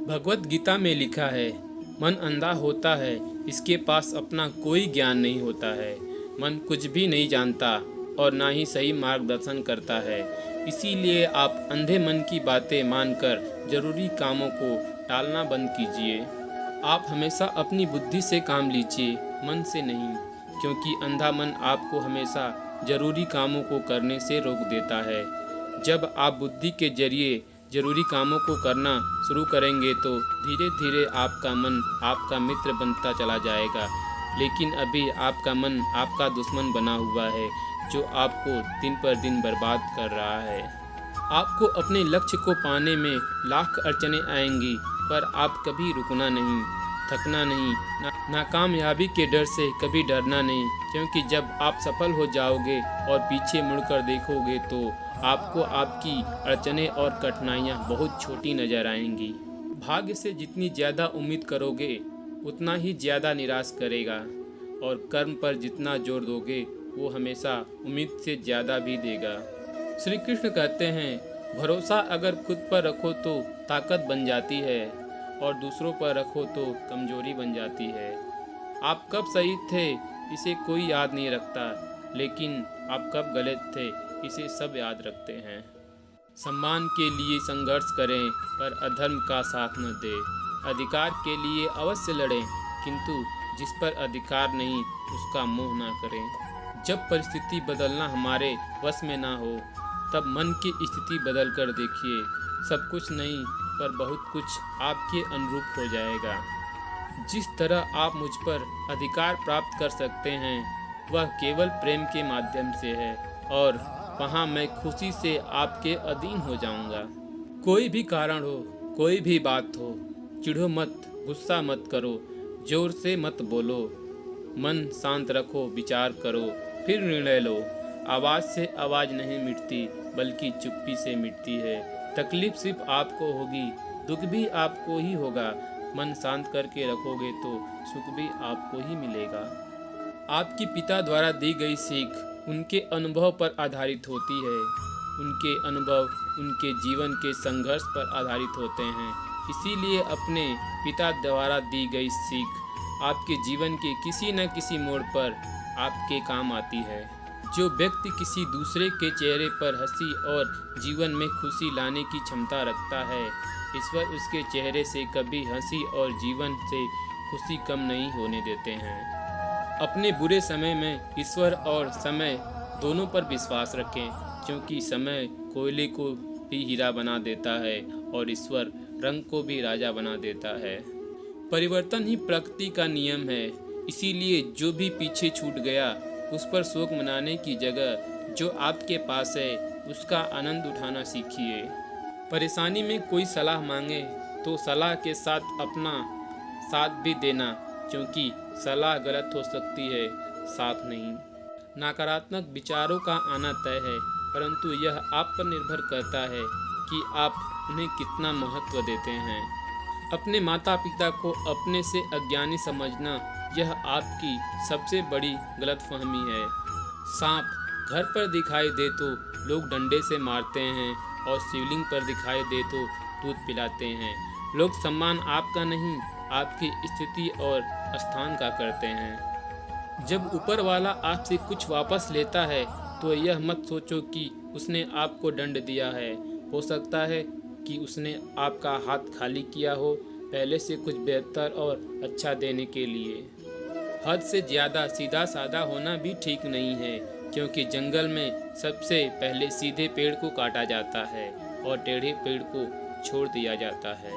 भगवत गीता में लिखा है, मन अंधा होता है, इसके पास अपना कोई ज्ञान नहीं होता है। मन कुछ भी नहीं जानता और ना ही सही मार्गदर्शन करता है। इसीलिए आप अंधे मन की बातें मानकर जरूरी कामों को टालना बंद कीजिए। आप हमेशा अपनी बुद्धि से काम लीजिए, मन से नहीं, क्योंकि अंधा मन आपको हमेशा जरूरी कामों को करने से रोक देता है। जब आप बुद्धि के जरिए जरूरी कामों को करना शुरू करेंगे तो धीरे धीरे आपका मन आपका मित्र बनता चला जाएगा। लेकिन अभी आपका मन आपका दुश्मन बना हुआ है, जो आपको दिन पर दिन बर्बाद कर रहा है। आपको अपने लक्ष्य को पाने में लाख अड़चनें आएंगी, पर आप कभी रुकना नहीं, थकना नहीं, नाकामयाबी के डर से कभी डरना नहीं, क्योंकि जब आप सफल हो जाओगे और पीछे मुड़कर देखोगे तो आपको आपकी अड़चनें और कठिनाइयाँ बहुत छोटी नजर आएंगी। भाग्य से जितनी ज़्यादा उम्मीद करोगे उतना ही ज़्यादा निराश करेगा, और कर्म पर जितना जोर दोगे वो हमेशा उम्मीद से ज़्यादा भी देगा। श्री कृष्ण कहते हैं, भरोसा अगर खुद पर रखो तो ताकत बन जाती है, और दूसरों पर रखो तो कमजोरी बन जाती है। आप कब सही थे इसे कोई याद नहीं रखता, लेकिन आप कब गलत थे इसे सब याद रखते हैं। सम्मान के लिए संघर्ष करें, पर अधर्म का साथ न दें। अधिकार के लिए अवश्य लड़ें, किंतु जिस पर अधिकार नहीं उसका मोह ना करें। जब परिस्थिति बदलना हमारे वश में ना हो, तब मन की स्थिति बदल कर देखिए। सब कुछ नहीं पर बहुत कुछ आपके अनुरूप हो जाएगा। जिस तरह आप मुझ पर अधिकार प्राप्त कर सकते हैं वह केवल प्रेम के माध्यम से है, और वहाँ मैं खुशी से आपके अधीन हो जाऊंगा। कोई भी कारण हो, कोई भी बात हो, चिढ़ो मत, गुस्सा मत करो, जोर से मत बोलो, मन शांत रखो, विचार करो, फिर निर्णय लो। आवाज़ से आवाज़ नहीं मिटती, बल्कि चुप्पी से मिटती है। तकलीफ सिर्फ आपको होगी, दुख भी आपको ही होगा। मन शांत करके रखोगे तो सुख भी आपको ही मिलेगा। आपके पिता द्वारा दी गई सीख उनके अनुभव पर आधारित होती है। उनके अनुभव उनके जीवन के संघर्ष पर आधारित होते हैं। इसीलिए अपने पिता द्वारा दी गई सीख आपके जीवन के किसी न किसी मोड़ पर आपके काम आती है। जो व्यक्ति किसी दूसरे के चेहरे पर हंसी और जीवन में खुशी लाने की क्षमता रखता है, ईश्वर उसके चेहरे से कभी हंसी और जीवन से खुशी कम नहीं होने देते हैं। अपने बुरे समय में ईश्वर और समय दोनों पर विश्वास रखें, क्योंकि समय कोयले को भी हीरा बना देता है और ईश्वर रंग को भी राजा बना देता है। परिवर्तन ही प्रकृति का नियम है। इसीलिए जो भी पीछे छूट गया उस पर शोक मनाने की जगह जो आपके पास है उसका आनंद उठाना सीखिए। परेशानी में कोई सलाह मांगे तो सलाह के साथ अपना साथ भी देना, क्योंकि सलाह गलत हो सकती है, साथ नहीं। नकारात्मक विचारों का आना तय है, परंतु यह आप पर निर्भर करता है कि आप उन्हें कितना महत्व देते हैं। अपने माता पिता को अपने से अज्ञानी समझना यह आपकी सबसे बड़ी गलतफहमी है। सांप घर पर दिखाई दे तो लोग डंडे से मारते हैं, और शिवलिंग पर दिखाई दे तो दूध पिलाते हैं। लोग सम्मान आपका नहीं, आपकी स्थिति और स्थान का करते हैं। जब ऊपर वाला आपसे कुछ वापस लेता है तो यह मत सोचो कि उसने आपको दंड दिया है। हो सकता है कि उसने आपका हाथ खाली किया हो, पहले से कुछ बेहतर और अच्छा देने के लिए। हद से ज़्यादा सीधा साधा होना भी ठीक नहीं है, क्योंकि जंगल में सबसे पहले सीधे पेड़ को काटा जाता है और टेढ़े पेड़ को छोड़ दिया जाता है।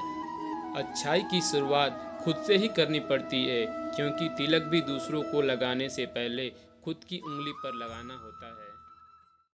अच्छाई की शुरुआत खुद से ही करनी पड़ती है, क्योंकि तिलक भी दूसरों को लगाने से पहले खुद की उंगली पर लगाना होता है।